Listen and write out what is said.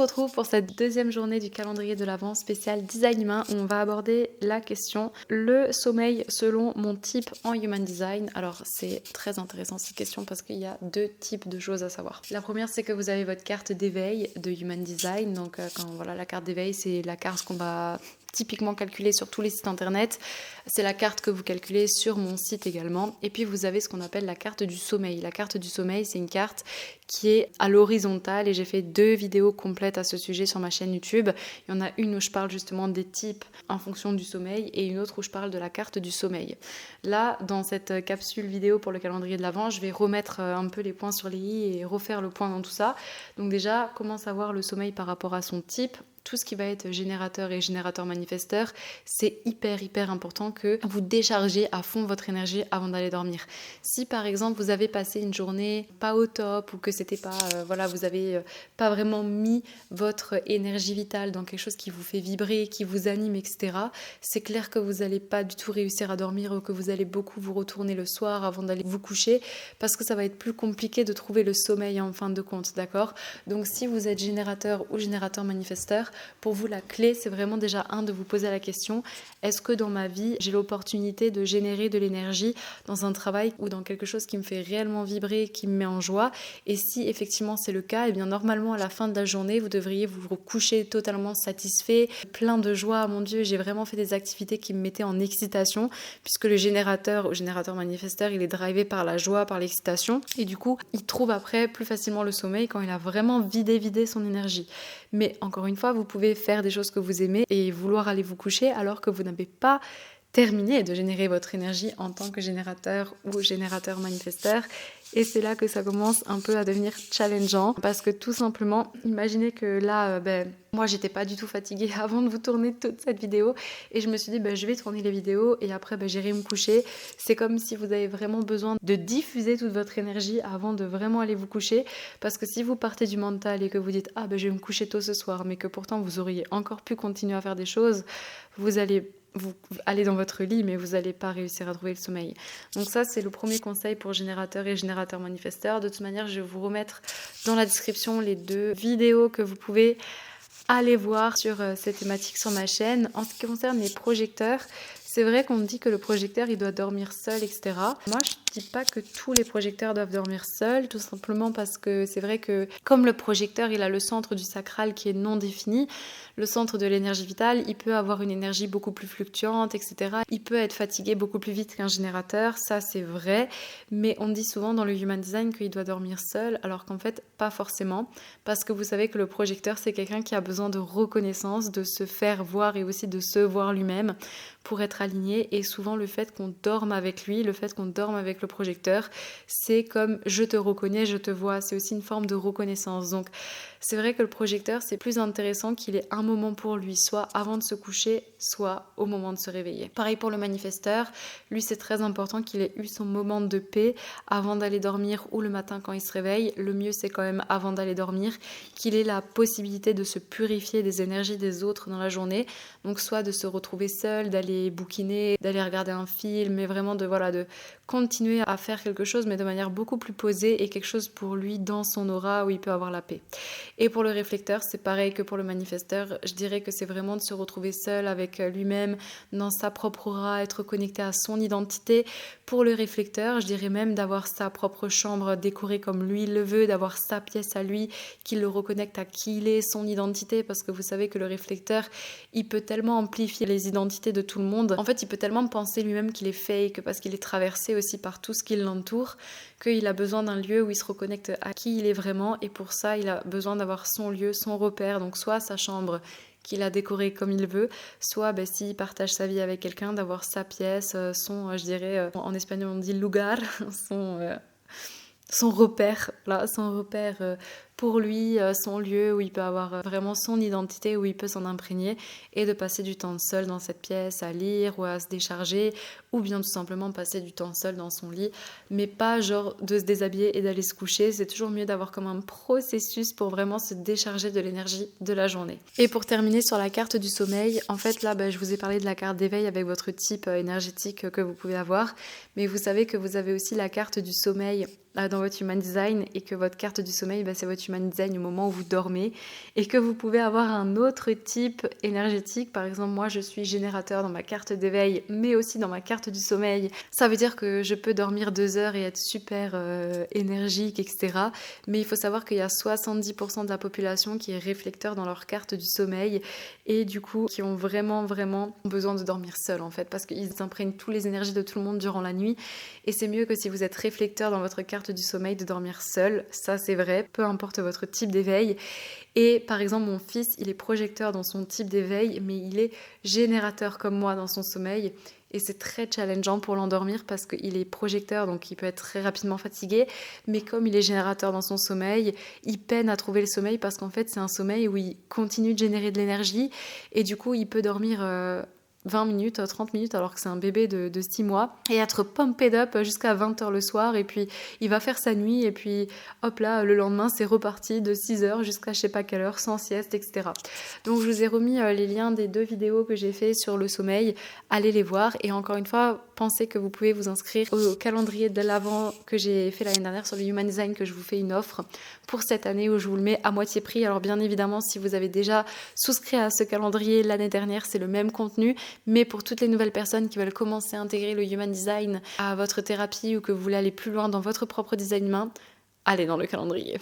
retrouve pour cette deuxième journée du calendrier de l'Avent spécial design humain où on va aborder la question le sommeil selon mon type en human design. Alors c'est très intéressant cette question parce qu'il y a deux types de choses à savoir. La première, c'est que vous avez votre carte d'éveil de human design. Donc la carte d'éveil, c'est la carte qu'on va typiquement calculée sur tous les sites internet. C'est la carte que vous calculez sur mon site également. Et puis vous avez ce qu'on appelle la carte du sommeil. La carte du sommeil, c'est une carte qui est à l'horizontale et j'ai fait 2 vidéos complètes à ce sujet sur ma chaîne YouTube. Il y en a une où je parle justement des types en fonction du sommeil et une autre où je parle de la carte du sommeil. Là, dans cette capsule vidéo pour le calendrier de l'Avent, je vais remettre un peu les points sur les i et refaire le point dans tout ça. Donc déjà, comment savoir le sommeil par rapport à son type ? Tout ce qui va être générateur et générateur manifesteur, c'est hyper important que vous déchargez à fond votre énergie avant d'aller dormir. Si par exemple vous avez passé une journée pas au top ou que c'était pas, vous avez pas vraiment mis votre énergie vitale dans quelque chose qui vous fait vibrer, qui vous anime, etc., c'est clair que vous n'allez pas du tout réussir à dormir ou que vous allez beaucoup vous retourner le soir avant d'aller vous coucher parce que ça va être plus compliqué de trouver le sommeil en fin de compte, d'accord ? Donc si vous êtes générateur ou générateur manifesteur, pour vous, la clé, c'est vraiment déjà de vous poser la question, est-ce que dans ma vie, j'ai l'opportunité de générer de l'énergie dans un travail ou dans quelque chose qui me fait réellement vibrer, qui me met en joie ? Et si effectivement c'est le cas, eh bien normalement à la fin de la journée, vous devriez vous coucher totalement satisfait, plein de joie. Mon Dieu, j'ai vraiment fait des activités qui me mettaient en excitation, puisque le générateur ou générateur manifesteur, il est drivé par la joie, par l'excitation. Et du coup, il trouve après plus facilement le sommeil quand il a vraiment vidé son énergie. Mais encore une fois, vous pouvez faire des choses que vous aimez et vouloir aller vous coucher alors que vous n'avez pas terminé de générer votre énergie en tant que générateur ou générateur manifesteur. Et c'est là que ça commence un peu à devenir challengeant parce que tout simplement, imaginez que là, moi j'étais pas du tout fatiguée avant de vous tourner toute cette vidéo et je me suis dit je vais tourner les vidéos et après j'irai me coucher. C'est comme si vous avez vraiment besoin de diffuser toute votre énergie avant de vraiment aller vous coucher parce que si vous partez du mental et que vous dites je vais me coucher tôt ce soir mais que pourtant vous auriez encore pu continuer à faire des choses, vous allez dans votre lit, mais vous n'allez pas réussir à trouver le sommeil. Donc ça, c'est le premier conseil pour générateur et générateur manifesteur. De toute manière, je vais vous remettre dans la description les 2 vidéos que vous pouvez aller voir sur ces thématiques sur ma chaîne. En ce qui concerne les projecteurs, c'est vrai qu'on dit que le projecteur, il doit dormir seul, etc. Moi, je ne dis pas que tous les projecteurs doivent dormir seuls, tout simplement parce que c'est vrai que comme le projecteur, il a le centre du sacral qui est non défini, le centre de l'énergie vitale, il peut avoir une énergie beaucoup plus fluctuante, etc. Il peut être fatigué beaucoup plus vite qu'un générateur, ça c'est vrai, mais on dit souvent dans le Human Design qu'il doit dormir seul, alors qu'en fait, pas forcément, parce que vous savez que le projecteur, c'est quelqu'un qui a besoin de reconnaissance, de se faire voir et aussi de se voir lui-même pour être aligné. Et souvent, le fait qu'on dorme avec lui, le fait qu'on dorme avec le projecteur, c'est comme je te reconnais, je te vois. C'est aussi une forme de reconnaissance. Donc, c'est vrai que le projecteur, c'est plus intéressant qu'il ait un moment pour lui, soit avant de se coucher, soit au moment de se réveiller. Pareil pour le manifesteur, lui, c'est très important qu'il ait eu son moment de paix avant d'aller dormir ou le matin quand il se réveille. Le mieux, c'est quand même avant d'aller dormir, qu'il ait la possibilité de se purifier des énergies des autres dans la journée. Donc, soit de se retrouver seul, d'aller bouquiner, d'aller regarder un film, mais vraiment de continuer à faire quelque chose, mais de manière beaucoup plus posée et quelque chose pour lui dans son aura où il peut avoir la paix. Et pour le réflecteur, c'est pareil que pour le manifesteur. Je dirais que c'est vraiment de se retrouver seul avec lui-même, dans sa propre aura, être connecté à son identité. Pour le réflecteur, je dirais même d'avoir sa propre chambre décorée comme lui le veut, d'avoir sa pièce à lui, qui le reconnecte à qui il est, son identité, parce que vous savez que le réflecteur, il peut tellement amplifier les identités de tout le monde. En fait, il peut tellement penser lui-même qu'il est fake, parce qu'il est traversé aussi par tout ce qui l'entoure, qu'il a besoin d'un lieu où il se reconnecte à qui il est vraiment, et pour ça, il a besoin d'avoir son lieu, son repère, donc soit sa chambre qu'il a décorée comme il veut, soit s'il partage sa vie avec quelqu'un, d'avoir sa pièce, son, je dirais, en espagnol on dit lugar, son repère, là, son repère pour lui, son lieu où il peut avoir vraiment son identité, où il peut s'en imprégner et de passer du temps seul dans cette pièce à lire ou à se décharger ou bien tout simplement passer du temps seul dans son lit, mais pas genre de se déshabiller et d'aller se coucher. C'est toujours mieux d'avoir comme un processus pour vraiment se décharger de l'énergie de la journée. Et pour terminer sur la carte du sommeil, en fait là je vous ai parlé de la carte d'éveil avec votre type énergétique que vous pouvez avoir, mais vous savez que vous avez aussi la carte du sommeil dans votre Human Design et que votre carte du sommeil, c'est votre Human Design au moment où vous dormez et que vous pouvez avoir un autre type énergétique. Par exemple, moi je suis générateur dans ma carte d'éveil mais aussi dans ma carte du sommeil. Ça veut dire que je peux dormir 2 heures et être super énergique, etc. Mais il faut savoir qu'il y a 70% de la population qui est réflecteur dans leur carte du sommeil et du coup qui ont vraiment besoin de dormir seul en fait parce qu'ils imprègnent toutes les énergies de tout le monde durant la nuit et c'est mieux que si vous êtes réflecteur dans votre carte du sommeil de dormir seul, ça c'est vrai, peu importe votre type d'éveil. Et par exemple mon fils il est projecteur dans son type d'éveil mais il est générateur comme moi dans son sommeil et c'est très challengeant pour l'endormir parce qu'il est projecteur donc il peut être très rapidement fatigué mais comme il est générateur dans son sommeil il peine à trouver le sommeil parce qu'en fait c'est un sommeil où il continue de générer de l'énergie et du coup il peut dormir 20 minutes, 30 minutes alors que c'est un bébé de 6 mois et être pumped up jusqu'à 20h le soir et puis il va faire sa nuit et puis hop là le lendemain c'est reparti de 6h jusqu'à je sais pas quelle heure sans sieste etc. Donc je vous ai remis les liens des 2 vidéos que j'ai fait sur le sommeil, allez les voir et encore une fois pensez que vous pouvez vous inscrire au calendrier de l'Avent que j'ai fait l'année dernière sur le Human Design que je vous fais une offre pour cette année où je vous le mets à moitié prix. Alors bien évidemment si vous avez déjà souscrit à ce calendrier l'année dernière c'est le même contenu mais pour toutes les nouvelles personnes qui veulent commencer à intégrer le Human Design à votre thérapie ou que vous voulez aller plus loin dans votre propre design humain, allez dans le calendrier.